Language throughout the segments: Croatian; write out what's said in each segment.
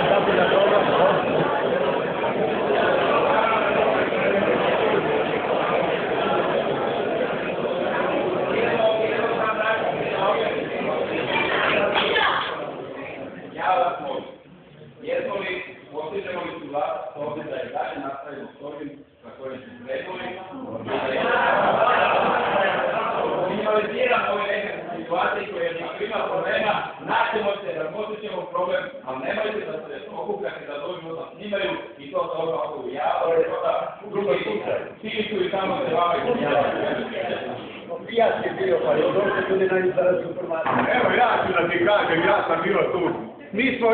tako da dobro. Ja vas molim, jesmo li, postižemo li su vas ovdje da je dalje nastavimo s ovim na kojim smo trebali, minimaliziramo ove neke situacije koje ako ima problema, naćemo se, razmotit ćemo problem, ali nemojte da se okupljate da dođu da snimaju i to toga ovdje u javu, drugi svi su i tamo se vama izgledaju. Ja si bio, pa je došli ljudi na izraz informacije. Evo ja ću da ti kažem, ja sam bio tu. Mi smo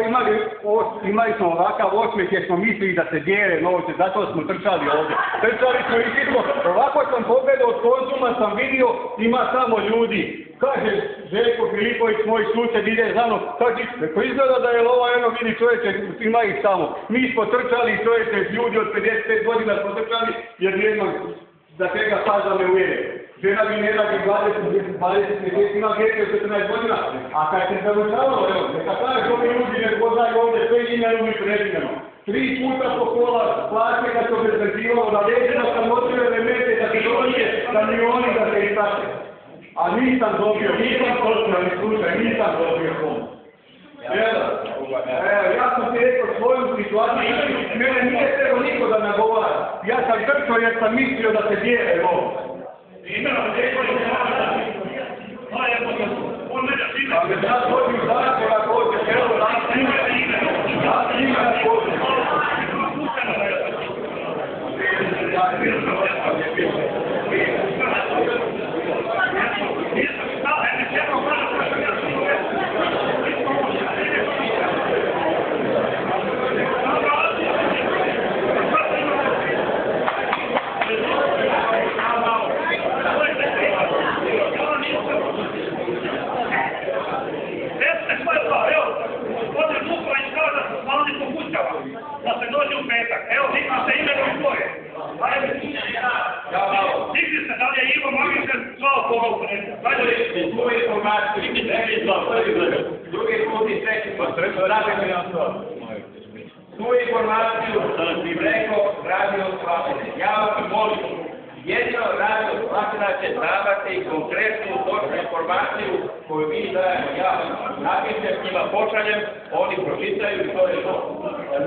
imali smo ovakav osmijeh jer smo mislili da se dijele novce, zato smo trčali ovdje. Trčali smo i svi smo, ovako sam pogledao od Konzuma, sam vidio, ima samo ljudi. Kaže Željko Filipović, moj susjed, ide za mnom, kaže, neko izgleda da je ovo, eno vidi čovječe, ima ih samo. Mi smo trčali, čovječe, ljudi od 55 godina smo trčali, jer jednog za tega paža me ujede. Žena mi ne radi 20 ima djece od 14 godina, a kad se završavalo, evo, neka kaže što mi ljudi ne poznaju ovdje sve imenom i prezimenom. 3 puta po kola, plaće kad se obezvezivalo, na leđima sam očeo elemente da ti dođe kamioni da se istate. A nisam dobio, nisam socijalni slučaj, nisam dobio pomoć. Ja sam ti rekao svoju situaciju, mene nije trebao niko da nagovara. Ja sam trčao jer sam mislio da se dijele ovo. Ali ja dođu zakona kođe, evo da snima na kođe. Da se dođe u petak. Evo, nikli se imenom i svoje. Nikli se, da li je Ivo Magičan, zvao koga u petak. Tu informaciju, drugi put i treći put, radite nam to. Tu informaciju im rekao Radio Slatina. Ja vas molim, jedino Radio Slatina će davati konkretnu točnu informaciju koju mi dajemo. Ja napišem, njima pošaljem, oni pročitaju i to je to.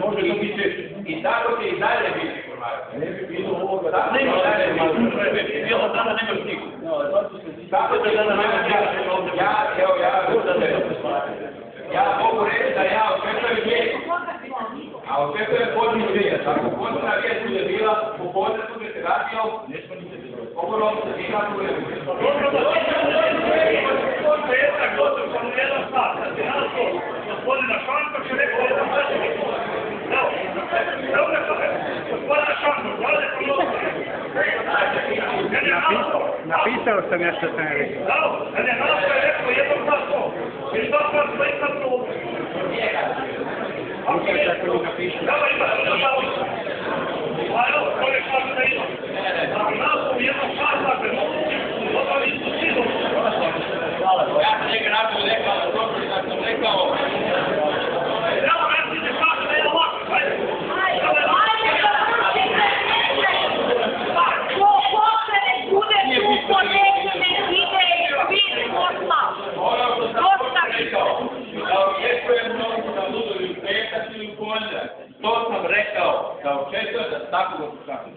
Može to biti i tako će i dalje biti informacija. Ne bi bilo ovoga. Tako će i dalje biti. Bilo dana nemaš nikog. Tako će dana nemaš nikog. Ja mogu reći da ja očekujem vijest. A očekujem podniju vijest. Ako podnija vijest bude bila, u podne budete radio, nešto niste bilo. Pogledom se ima tu vijest. Dobro da od petak gotov sam u 1 sat. Kad se našto gospodina Šanka će rekao 1 sat. Evo ne kaže, gospodina Šanka, vlade pomoći. Napisao sam ja što sam rekao. Evo, kad je našto je rekao 1 sat to. I što sad sve sad to? Tako mi napišu. Evo ima, a evo, to je šta da ima. A našto u 1 sat, dakle, onda vi su svi došli. Ja sam njega našto rekao, ali to sam rekao. Evo, recite šta da je ovako, ajde. To sam rekao, da očekujem da tako ga pokazati.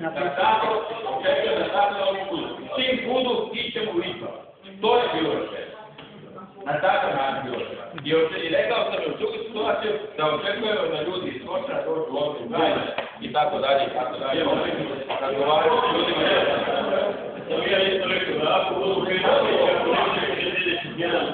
Da tako očekujem da tako da oni budu. Čim budu, ićemo u izbor. To je bilo rečeno. Na takav način bilo rečeno. I rekao sam u drugu situaciju da očekujemo da ljudi iz Kočara dođu ovdje u Gajne i tako dalje i tako dalje. Razgovaraju s ljudima. Ja isto rekao da ako budu krenuti, ako neće sljedeći tjedan,